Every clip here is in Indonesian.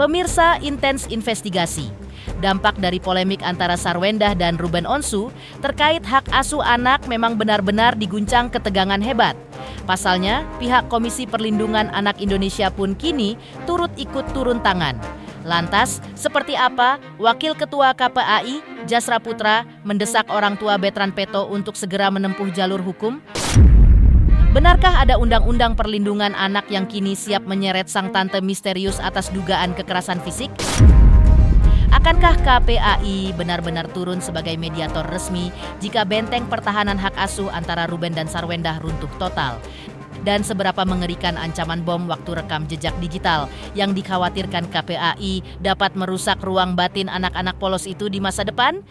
Pemirsa, intens investigasi. Dampak dari polemik antara Sarwendah dan Ruben Onsu terkait hak asuh anak memang benar-benar diguncang ketegangan hebat. Pasalnya, pihak Komisi Perlindungan Anak Indonesia pun kini turut ikut turun tangan. Lantas, seperti apa Wakil Ketua KPAI, Jasra Putra, mendesak orang tua Betran Peto untuk segera menempuh jalur hukum? Benarkah ada undang-undang perlindungan anak yang kini siap menyeret sang tante misterius atas dugaan kekerasan fisik? Akankah KPAI benar-benar turun sebagai mediator resmi jika benteng pertahanan hak asuh antara Ruben dan Sarwendah runtuh total? Dan seberapa mengerikan ancaman bom waktu rekam jejak digital yang dikhawatirkan KPAI dapat merusak ruang batin anak-anak polos itu di masa depan?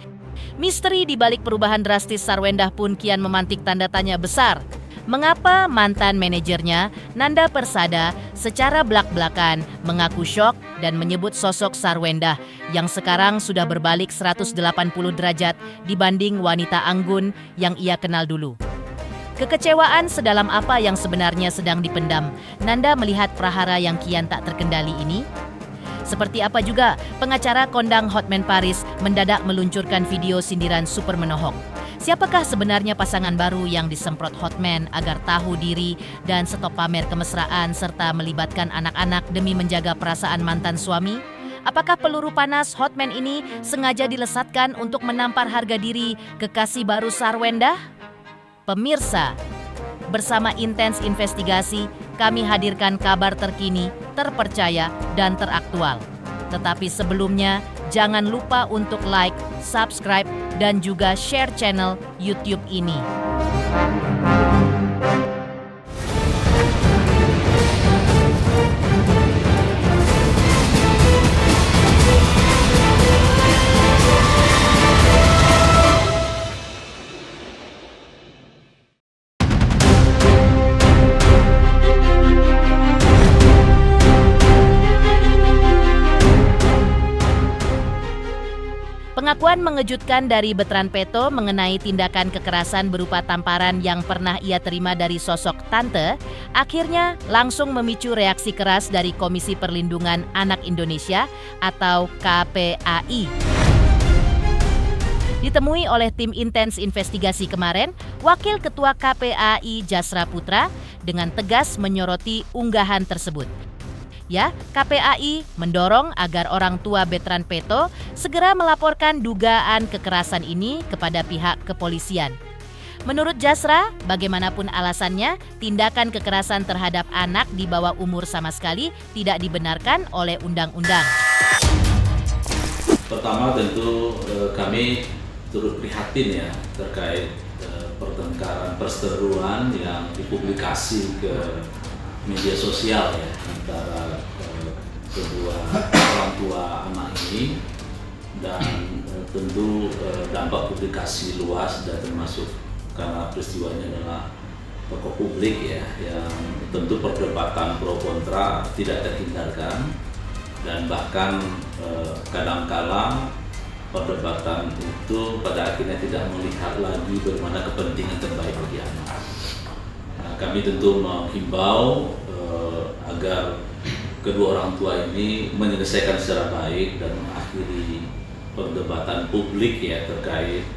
Misteri di balik perubahan drastis Sarwendah pun kian memantik tanda tanya besar. Mengapa mantan manajernya, Nanda Persada, secara belak-belakan mengaku syok dan menyebut sosok Sarwendah yang sekarang sudah berbalik 180 derajat dibanding wanita anggun yang ia kenal dulu? Kekecewaan sedalam apa yang sebenarnya sedang dipendam Nanda melihat prahara yang kian tak terkendali ini? Seperti apa juga pengacara kondang Hotman Paris mendadak meluncurkan video sindiran super menohok. Siapakah sebenarnya pasangan baru yang disemprot Hotman agar tahu diri dan stop pamer kemesraan serta melibatkan anak-anak demi menjaga perasaan mantan suami? Apakah peluru panas Hotman ini sengaja dilesatkan untuk menampar harga diri kekasih baru Sarwendah? Pemirsa, bersama intens investigasi, kami hadirkan kabar terkini, terpercaya, dan teraktual. Tetapi sebelumnya, jangan lupa untuk like, subscribe, dan juga share channel YouTube ini. Pengakuan mengejutkan dari Betran Peto mengenai tindakan kekerasan berupa tamparan yang pernah ia terima dari sosok tante, akhirnya langsung memicu reaksi keras dari Komisi Perlindungan Anak Indonesia atau KPAI. Ditemui oleh tim intens investigasi kemarin, Wakil Ketua KPAI Jasra Putra dengan tegas menyoroti unggahan tersebut. Ya, KPAI mendorong agar orang tua Betran Peto segera melaporkan dugaan kekerasan ini kepada pihak kepolisian. Menurut Jasra, bagaimanapun alasannya, tindakan kekerasan terhadap anak di bawah umur sama sekali tidak dibenarkan oleh undang-undang. Pertama tentu kami turut prihatin ya terkait pertengkaran perseteruan yang dipublikasi ke media sosial ya antara kedua orang tua anak ini, dan tentu dampak publikasi luas dan termasuk karena peristiwanya adalah tokoh publik ya, yang tentu perdebatan pro kontra tidak terhindarkan, dan bahkan kadangkala perdebatan itu pada akhirnya tidak melihat lagi bagaimana kepentingan terbaik bagi anak. Kami tentu menghimbau agar kedua orang tua ini menyelesaikan secara baik dan mengakhiri perdebatan publik ya terkait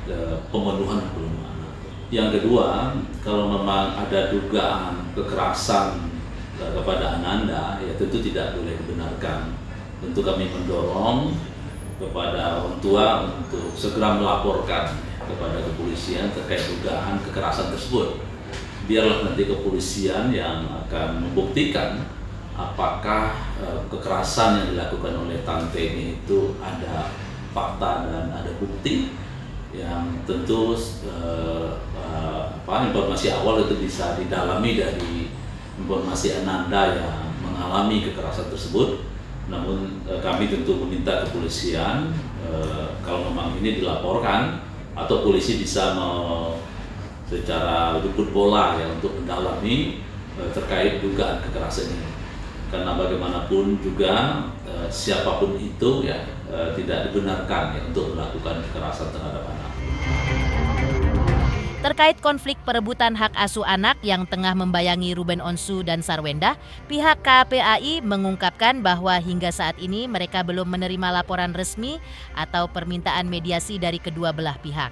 pemenuhan hak anak. Yang kedua, kalau memang ada dugaan kekerasan kepada Ananda, ya tentu tidak boleh dibenarkan. Tentu kami mendorong kepada orang tua untuk segera melaporkan kepada kepolisian terkait dugaan kekerasan tersebut. Biarlah nanti kepolisian yang akan membuktikan apakah kekerasan yang dilakukan oleh tante ini itu ada fakta dan ada bukti, yang tentu informasi awal itu bisa didalami dari informasi Ananda yang mengalami kekerasan tersebut. Namun kami tentu meminta kepolisian kalau memang ini dilaporkan, atau polisi bisa secara jemput bola ya untuk mendalami terkait dugaan kekerasan ini, karena bagaimanapun juga siapapun itu ya tidak dibenarkan ya untuk melakukan kekerasan terhadap anak. Terkait konflik perebutan hak asuh anak yang tengah membayangi Ruben Onsu dan Sarwendah, pihak KPAI mengungkapkan bahwa hingga saat ini mereka belum menerima laporan resmi atau permintaan mediasi dari kedua belah pihak.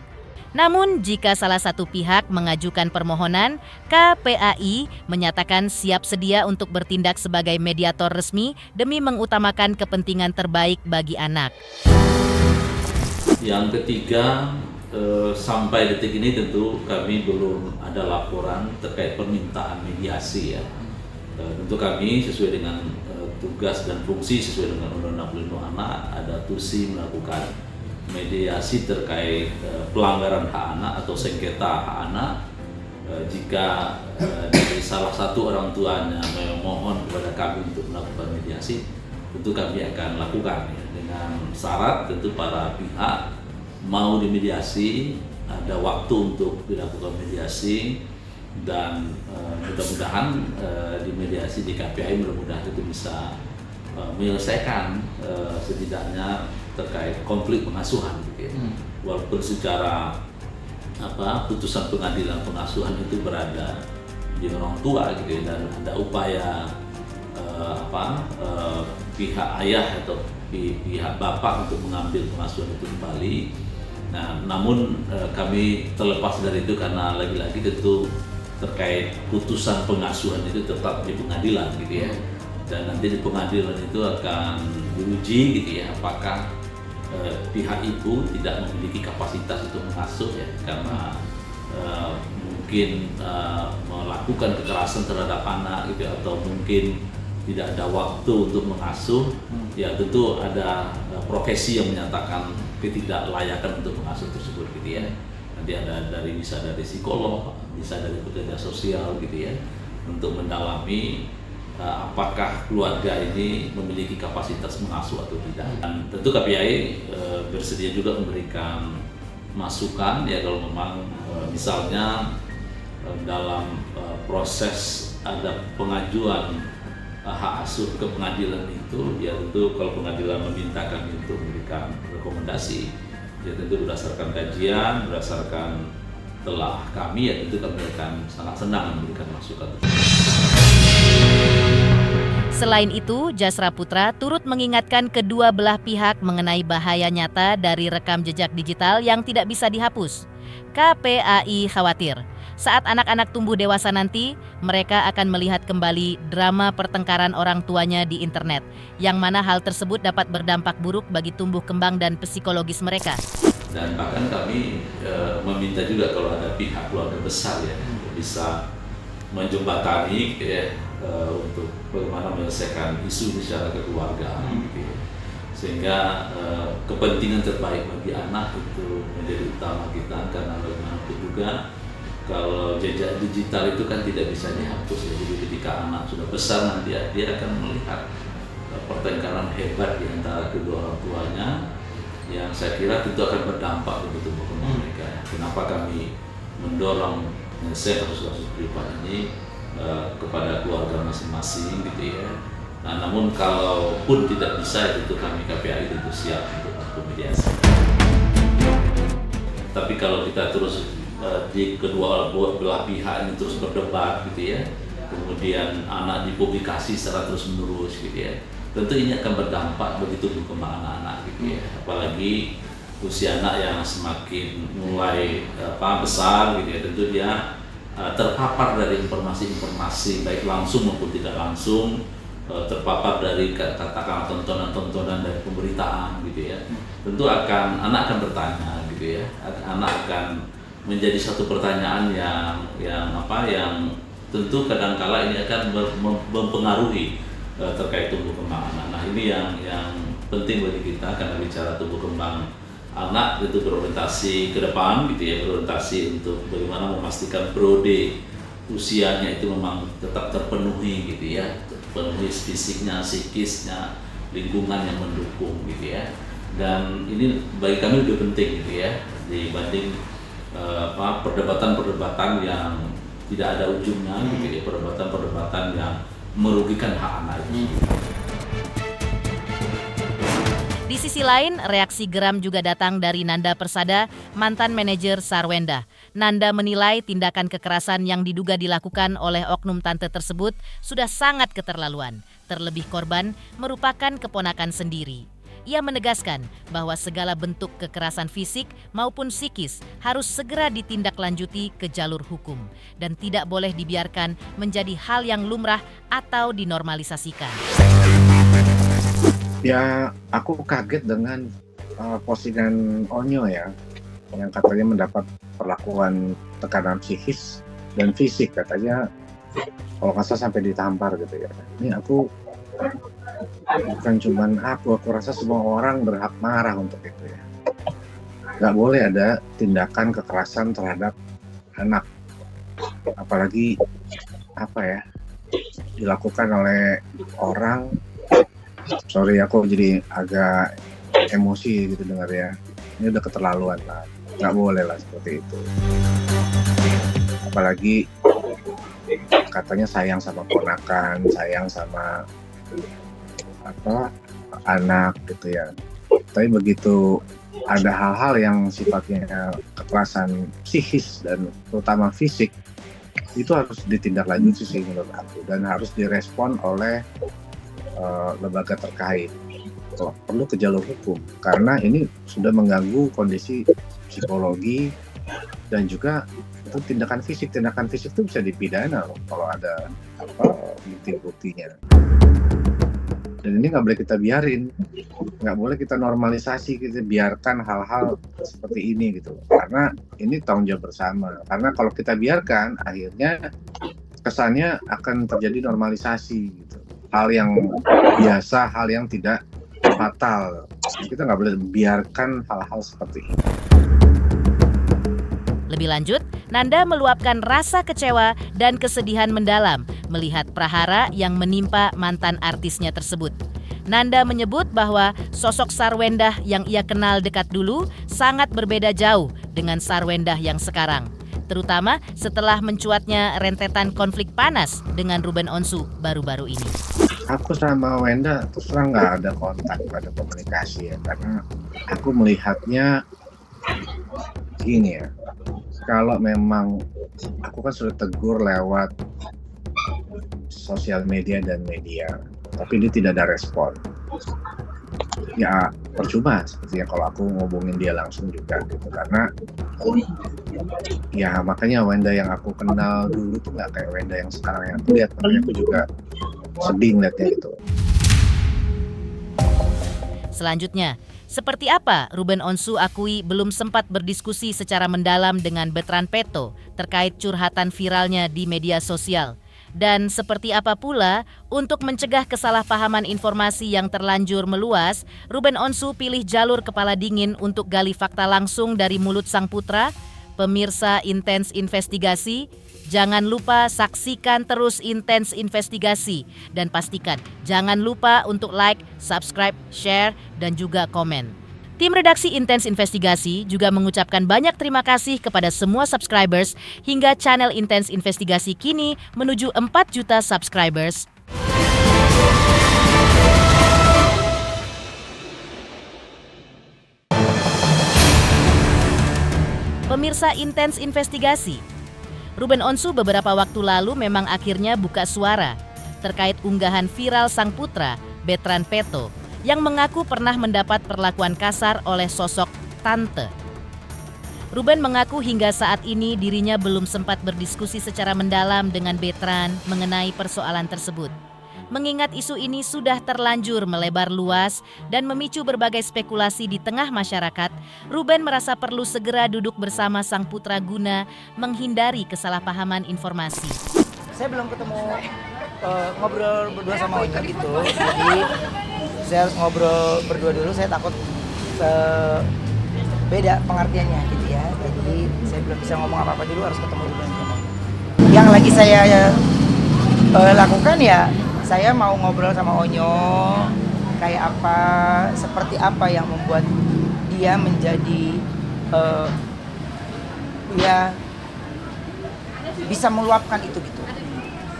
Namun, jika salah satu pihak mengajukan permohonan, KPAI menyatakan siap sedia untuk bertindak sebagai mediator resmi demi mengutamakan kepentingan terbaik bagi anak. Yang ketiga, sampai detik ini tentu kami belum ada laporan terkait permintaan mediasi ya. Tentu kami sesuai dengan tugas dan fungsi sesuai dengan Undang-Undang Pelindungan Anak ada tusi melakukan mediasi terkait pelanggaran hak anak atau sengketa hak anak. Jika dari salah satu orang tuanya memohon kepada kami untuk melakukan mediasi, tentu kami akan lakukan ya, dengan syarat tentu para pihak mau dimediasi, ada waktu untuk dilakukan mediasi, dan mudah-mudahan di mediasi di KPAI mudah-mudahan itu bisa menyelesaikan setidaknya terkait konflik pengasuhan gitu ya. Walaupun secara putusan pengadilan pengasuhan itu berada di orang tua gitu ya, dan ada upaya pihak ayah atau pihak bapak untuk mengambil pengasuhan itu kembali. Nah, namun kami terlepas dari itu karena lagi-lagi tentu terkait putusan pengasuhan itu tetap di pengadilan gitu ya. Dan nanti di pengadilan itu akan diuji gitu ya, apakah pihak ibu tidak memiliki kapasitas untuk mengasuh ya, karena mungkin melakukan kekerasan terhadap anak gitu, atau mungkin tidak ada waktu untuk mengasuh. Ya tentu ada profesi yang menyatakan ketidaklayakan untuk mengasuh tersebut gitu ya. Nanti ada bisa dari psikolog, bisa dari pekerja sosial gitu ya, untuk mendalami apakah keluarga ini memiliki kapasitas mengasuh atau tidak. Dan tentu KPAI bersedia juga memberikan masukan ya kalau memang misalnya dalam proses ada pengajuan hak asuh ke pengadilan itu, ya tentu kalau pengadilan meminta kami untuk memberikan rekomendasi, ya tentu berdasarkan kajian, berdasarkan telah kami, ya tentu kami akan sangat senang memberikan masukan. Selain itu, Jasra Putra turut mengingatkan kedua belah pihak mengenai bahaya nyata dari rekam jejak digital yang tidak bisa dihapus. KPAI khawatir, saat anak-anak tumbuh dewasa nanti, mereka akan melihat kembali drama pertengkaran orang tuanya di internet, yang mana hal tersebut dapat berdampak buruk bagi tumbuh kembang dan psikologis mereka. Dan bahkan kami meminta juga kalau ada pihak keluarga besar ya, bisa menjembatani gitu ya, untuk bagaimana menyelesaikan isu secara kekeluargaan gitu ya. Sehingga kepentingan terbaik bagi anak itu menjadi utama kita, karena bagaimanapun juga kalau jejak digital itu kan tidak bisa dihapus ya. Jadi ketika anak sudah besar nanti dia akan melihat pertengkaran hebat di antara kedua orang tuanya, yang saya kira tentu akan berdampak untuk tumbuh kembang mereka. Kenapa kami mendorong menyelesaikan kasus-kasus privat ini kepada keluarga masing-masing gitu ya. Nah, namun kalaupun tidak bisa, itu kami KPAI tentu siap untuk melakukan mediasi. Tapi kalau kita terus di kedua belah pihak ini terus berdebat gitu ya, kemudian anak dipublikasi secara terus-menerus gitu ya, tentu ini akan berdampak bagi tumbuh kembang anak-anak gitu ya. Apalagi usia anak yang semakin mulai besar gitu ya, tentu dia terpapar dari informasi-informasi baik langsung maupun tidak langsung, terpapar dari katakan tontonan-tontonan dari pemberitaan gitu ya. Tentu anak akan bertanya gitu ya, anak akan menjadi satu pertanyaan yang tentu kadangkala ini akan mempengaruhi terkait tumbuh kembang anak. Nah ini yang penting bagi kita, karena bicara tumbuh kembang anak itu berorientasi ke depan gitu ya, berorientasi untuk bagaimana memastikan periode usianya itu memang tetap terpenuhi gitu ya, terpenuhi fisiknya, psikisnya, lingkungan yang mendukung gitu ya. Dan ini bagi kami lebih penting gitu ya, dibanding perdebatan-perdebatan yang tidak ada ujungnya gitu ya, perdebatan-perdebatan yang merugikan hak anak itu. Di Di sisi lain, reaksi geram juga datang dari Nanda Persada, mantan manajer Sarwendah. Nanda menilai tindakan kekerasan yang diduga dilakukan oleh oknum tante tersebut sudah sangat keterlaluan. Terlebih korban merupakan keponakan sendiri. Ia menegaskan bahwa segala bentuk kekerasan fisik maupun psikis harus segera ditindaklanjuti ke jalur hukum dan tidak boleh dibiarkan menjadi hal yang lumrah atau dinormalisasikan. Ya, aku kaget dengan postingan Onyo ya, yang katanya mendapat perlakuan tekanan psikis dan fisik, katanya kalau nggak salah sampai ditampar gitu ya. Ini aku bukan cuman aku rasa semua orang berhak marah untuk itu ya. Nggak boleh ada tindakan kekerasan terhadap anak, apalagi dilakukan oleh orang. Sorry, aku jadi agak emosi gitu dengar ya. Ini udah keterlaluan lah, nggak boleh lah seperti itu. Apalagi katanya sayang sama ponakan, sayang sama anak gitu ya. Tapi begitu ada hal-hal yang sifatnya kekerasan psikis dan terutama fisik, itu harus ditindaklanjuti sih menurut aku, dan harus direspon oleh lembaga terkait. Perlu ke jalur hukum karena ini sudah mengganggu kondisi psikologi dan juga itu tindakan fisik itu bisa dipidana loh kalau ada bukti-buktinya. Dan ini nggak boleh kita biarin, nggak boleh kita normalisasi, kita biarkan hal-hal seperti ini gitu, karena ini tanggung jawab bersama. Karena kalau kita biarkan, akhirnya kesannya akan terjadi normalisasi gitu, hal yang biasa, hal yang tidak fatal. Kita nggak boleh biarkan hal-hal seperti ini. Lebih lanjut, Nanda meluapkan rasa kecewa dan kesedihan mendalam melihat prahara yang menimpa mantan artisnya tersebut. Nanda menyebut bahwa sosok Sarwendah yang ia kenal dekat dulu sangat berbeda jauh dengan Sarwendah yang sekarang, terutama setelah mencuatnya rentetan konflik panas dengan Ruben Onsu baru-baru ini. Aku sama Wenda terus terang nggak ada kontak, nggak ada komunikasi ya, karena aku melihatnya gini ya. Kalau memang aku kan sudah tegur lewat sosial media dan media, tapi dia tidak ada respon. Ya percuma sepertinya kalau aku ngomongin dia langsung juga gitu, karena ya makanya Wenda yang aku kenal dulu tuh nggak kayak Wenda yang sekarang yang aku lihat, makanya aku juga sedih ngeliatnya gitu. Selanjutnya, seperti apa Ruben Onsu akui belum sempat berdiskusi secara mendalam dengan Bertrand Peto terkait curhatan viralnya di media sosial? Dan seperti apa pula untuk mencegah kesalahpahaman informasi yang terlanjur meluas, Ruben Onsu pilih jalur kepala dingin untuk gali fakta langsung dari mulut sang putra? Pemirsa Intens Investigasi, jangan lupa saksikan terus Intens Investigasi dan pastikan jangan lupa untuk like, subscribe, share, dan juga komen. Tim redaksi Intens Investigasi juga mengucapkan banyak terima kasih kepada semua subscribers hingga channel Intens Investigasi kini menuju 4 juta subscribers. Pemirsa Intens Investigasi, Ruben Onsu beberapa waktu lalu memang akhirnya buka suara terkait unggahan viral sang putra, Bertrand Peto, yang mengaku pernah mendapat perlakuan kasar oleh sosok tante. Ruben mengaku hingga saat ini dirinya belum sempat berdiskusi secara mendalam dengan Bertrand mengenai persoalan tersebut. Mengingat isu ini sudah terlanjur melebar luas dan memicu berbagai spekulasi di tengah masyarakat, Ruben merasa perlu segera duduk bersama sang putra guna menghindari kesalahpahaman informasi. Saya belum ketemu ngobrol berdua sama Onyo gitu, jadi saya harus ngobrol berdua dulu, saya takut beda pengertiannya gitu ya, jadi saya belum bisa ngomong apa-apa dulu, harus ketemu dulu. Yang lagi saya lakukan ya, saya mau ngobrol sama Onyo kayak apa, seperti apa yang membuat dia menjadi ya bisa meluapkan itu gitu,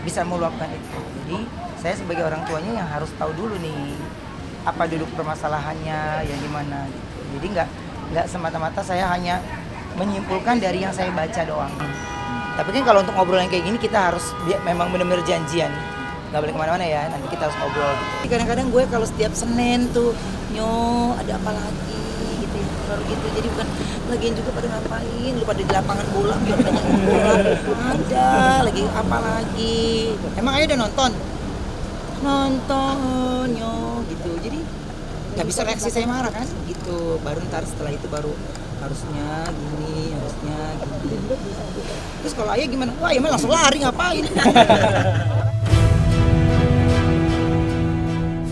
bisa meluapkan itu. Jadi saya sebagai orang tuanya yang harus tahu dulu nih apa duduk permasalahannya, ya gimana gitu. Jadi nggak semata-mata saya hanya menyimpulkan dari yang saya baca doang. Tapi kan kalau untuk ngobrol yang kayak gini kita harus memang benar-benar janjian, nggak boleh kemana-mana ya. Nanti kita harus ngobrol gitu. Jadi kadang-kadang gue kalau setiap Senin tuh ada apa lagi gitu ya, baru gitu. Jadi bukan lagian juga pada ngapain, lu pada di lapangan bola, biar banyak bola, ada lagi apa lagi. Emang ayo udah nonton gitu. Jadi nggak bisa reaksi saya marah kan gitu. Baru ntar setelah itu baru harusnya gini. Terus kalau ayah gimana? Wah, ayah mah langsung lari, ngapain?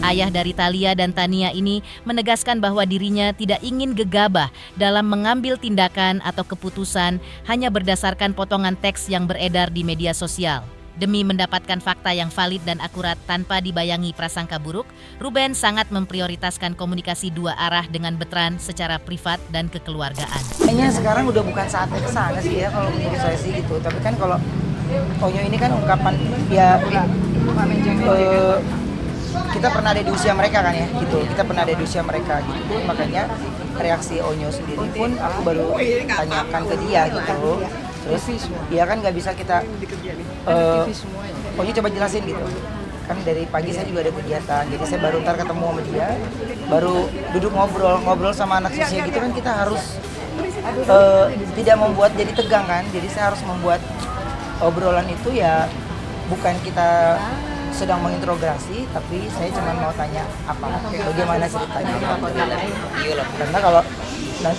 Ayah dari Thalia dan Tania ini menegaskan bahwa dirinya tidak ingin gegabah dalam mengambil tindakan atau keputusan hanya berdasarkan potongan teks yang beredar di media sosial. Demi mendapatkan fakta yang valid dan akurat tanpa dibayangi prasangka buruk, Ruben sangat memprioritaskan komunikasi dua arah dengan Betran secara privat dan kekeluargaan. Kayaknya sekarang udah bukan saatnya ke sana sih ya kalau menurut saya sih gitu. Tapi kan kalau Onyo ini kan ungkapan ya kita pernah ada di usia mereka kan ya gitu. Kita pernah ada di usia mereka gitu. Makanya reaksi Onyo sendiri pun aku baru tanyakan ke dia gitu. Terus dia kan nggak bisa kita Onyo coba jelasin gitu. Kan dari pagi saya juga ada kegiatan, jadi saya baru ntar ketemu sama dia, baru duduk ngobrol sama anak usia gitu kan kita harus tidak membuat jadi tegang kan. Jadi saya harus membuat obrolan itu ya bukan kita sedang menginterogasi, tapi saya cuma mau tanya bagaimana ceritanya. Karena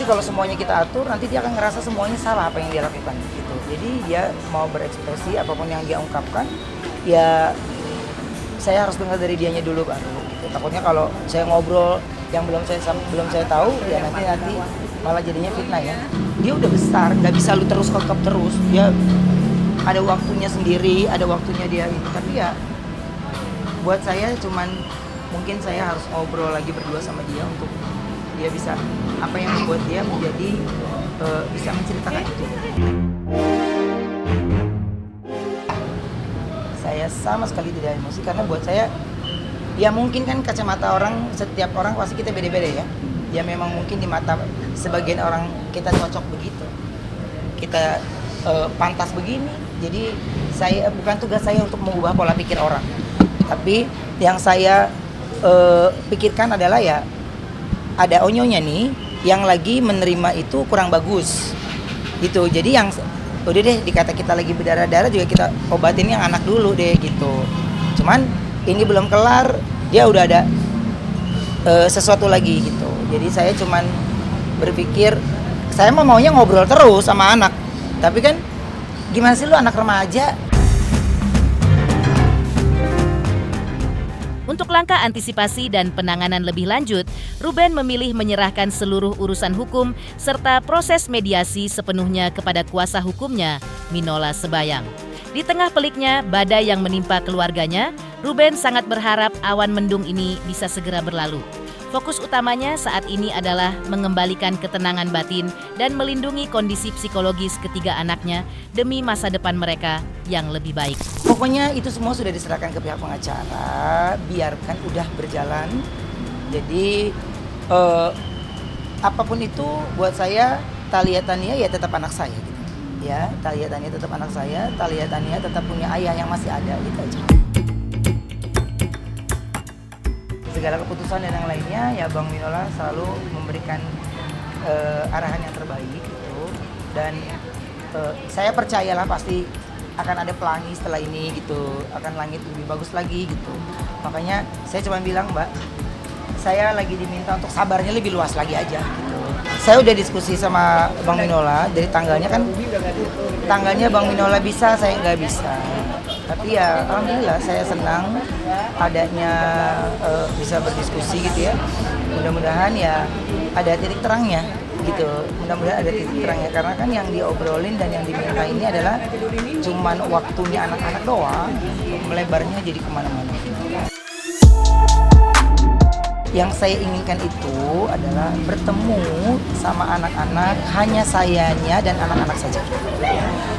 kalau semuanya kita atur, nanti dia akan ngerasa semuanya salah apa yang dia lakukan gitu. Jadi dia mau berekspresi apapun yang dia ungkapkan, ya saya harus dengar dari dianya dulu baru gitu. Takutnya kalau saya ngobrol yang belum saya tahu, ya nanti malah jadinya fitnah ya. Dia udah besar, nggak bisa lu terus kekep terus. Dia ada waktunya sendiri, ada waktunya dia ini. Tapi ya buat saya mungkin saya harus ngobrol lagi berdua sama dia untuk dia bisa apa yang membuat dia menjadi bisa menceritakan itu. Saya sama sekali tidak emosi karena buat saya ya mungkin kan kacamata orang, setiap orang pasti kita beda-beda ya. Ya memang mungkin di mata sebagian orang kita cocok begitu, kita pantas begini. Jadi bukan tugas saya untuk mengubah pola pikir orang, tapi yang saya pikirkan adalah ya ada Onyonya nih yang lagi menerima itu kurang bagus gitu. Jadi yang udah deh dikata kita lagi berdarah-darah juga kita obatin yang anak dulu deh gitu. Cuman ini belum kelar, dia udah ada sesuatu lagi gitu. Jadi saya cuman berpikir saya maunya ngobrol terus sama anak. Tapi kan gimana sih lu anak remaja? Untuk langkah antisipasi dan penanganan lebih lanjut, Ruben memilih menyerahkan seluruh urusan hukum serta proses mediasi sepenuhnya kepada kuasa hukumnya, Minola Sebayang. Di tengah peliknya badai yang menimpa keluarganya, Ruben sangat berharap awan mendung ini bisa segera berlalu. Fokus utamanya saat ini adalah mengembalikan ketenangan batin dan melindungi kondisi psikologis ketiga anaknya demi masa depan mereka yang lebih baik. Pokoknya itu semua sudah diserahkan ke pihak pengacara, biarkan udah berjalan. Jadi apapun itu buat saya Thalia Tania ya tetap anak saya gitu. Ya, Thalia Tania tetap anak saya, Thalia Tania tetap punya ayah yang masih ada gitu aja. Segala keputusan dan yang lainnya ya Bang Minola selalu memberikan arahan yang terbaik gitu. Dan saya percayalah pasti akan ada pelangi setelah ini gitu, akan langit lebih bagus lagi gitu. Makanya saya cuma bilang Mbak, saya lagi diminta untuk sabarnya lebih luas lagi aja gitu. Saya udah diskusi sama Bang Minola, dari tanggalnya Bang Minola bisa, saya nggak bisa. Tapi ya alhamdulillah saya senang adanya bisa berdiskusi gitu ya. Mudah-mudahan ya ada titik terangnya gitu. Mudah-mudahan ada titik terangnya karena kan yang diobrolin dan yang diminta ini adalah cuman waktunya anak-anak doang, melebarnya jadi kemana-mana. Yang saya inginkan itu adalah bertemu sama anak-anak, hanya sayanya dan anak-anak saja.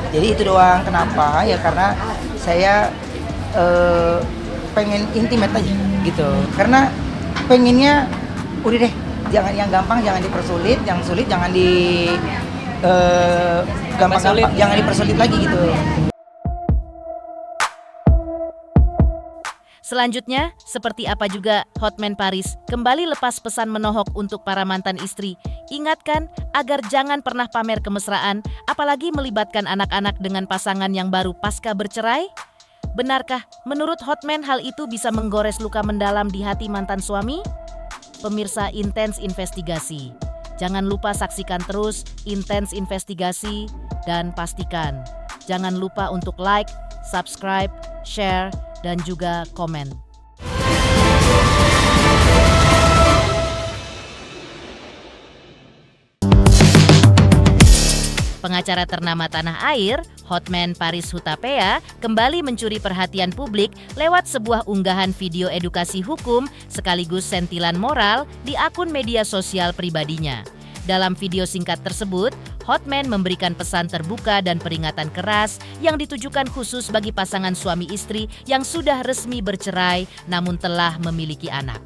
Jadi itu doang. Kenapa? Ya karena saya pengen intimate aja gitu. Karena pengennya udah deh, jangan yang gampang, jangan dipersulit, yang sulit jangan di gampang-gampang, jangan dipersulit lagi gitu. Selanjutnya, seperti apa juga Hotman Paris kembali lepas pesan menohok untuk para mantan istri. Ingatkan agar jangan pernah pamer kemesraan, apalagi melibatkan anak-anak dengan pasangan yang baru pasca bercerai. Benarkah menurut Hotman hal itu bisa menggores luka mendalam di hati mantan suami? Pemirsa Intens Investigasi, jangan lupa saksikan terus Intens Investigasi dan pastikan jangan lupa untuk like, subscribe, share, dan juga komen. Pengacara ternama tanah air, Hotman Paris Hutapea, kembali mencuri perhatian publik lewat sebuah unggahan video edukasi hukum sekaligus sentilan moral di akun media sosial pribadinya. Dalam video singkat tersebut, Hotman memberikan pesan terbuka dan peringatan keras yang ditujukan khusus bagi pasangan suami istri yang sudah resmi bercerai namun telah memiliki anak.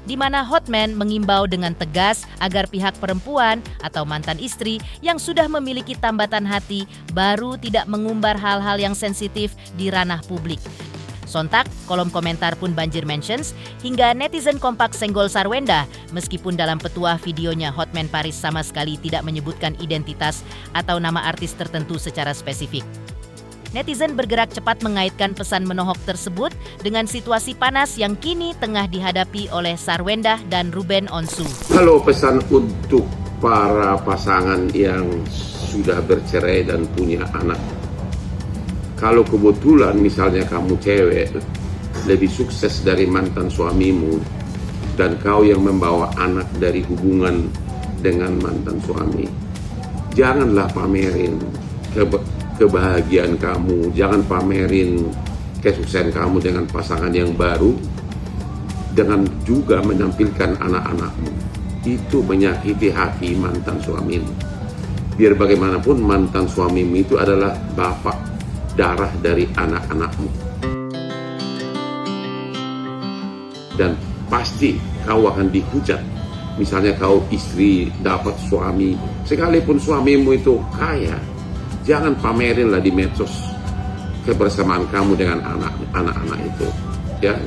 Di mana Hotman mengimbau dengan tegas agar pihak perempuan atau mantan istri yang sudah memiliki tambatan hati baru tidak mengumbar hal-hal yang sensitif di ranah publik. Sontak, kolom komentar pun banjir mentions hingga netizen kompak senggol Sarwendah meskipun dalam petuah videonya Hotman Paris sama sekali tidak menyebutkan identitas atau nama artis tertentu secara spesifik. Netizen bergerak cepat mengaitkan pesan menohok tersebut dengan situasi panas yang kini tengah dihadapi oleh Sarwendah dan Ruben Onsu. Kalau pesan untuk para pasangan yang sudah bercerai dan punya anak, kalau kebetulan misalnya kamu cewek lebih sukses dari mantan suamimu dan kau yang membawa anak dari hubungan dengan mantan suami, janganlah pamerin kebahagiaan kamu, jangan pamerin kesuksesan kamu dengan pasangan yang baru dengan juga menampilkan anak-anakmu. Itu menyakiti hati mantan suamimu. Biar bagaimanapun mantan suamimu itu adalah bapak darah dari anak-anakmu. Dan pasti kau akan dihujat. Misalnya kau istri dapat suami, sekalipun suamimu itu kaya, jangan pamerinlah di medsos kebersamaan kamu dengan anak-anak itu. Ya,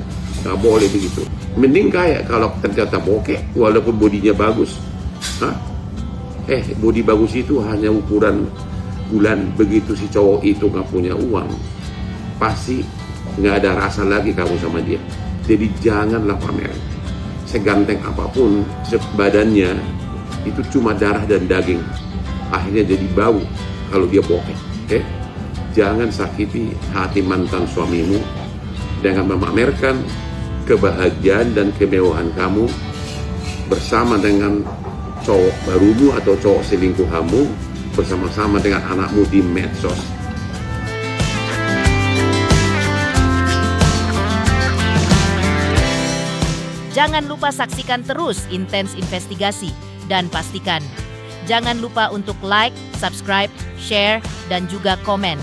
nggak boleh begitu. Mending kaya kalau ternyata bokeh, walaupun bodinya bagus. Bodi bagus itu hanya ukuran bulan. Begitu si cowok itu nggak punya uang, pasti nggak ada rasa lagi kamu sama dia. Jadi janganlah pamer. Seganteng apapun badannya, itu cuma darah dan daging. Akhirnya jadi bau kalau dia bokeh. Jangan sakiti hati mantan suamimu dengan memamerkan kebahagiaan dan kemewahan kamu bersama dengan cowok barumu atau cowok selingkuhanmu, bersama-sama dengan anakmu di medsos. Jangan lupa saksikan terus Intens Investigasi dan pastikan jangan lupa untuk like, subscribe, share, dan juga komen.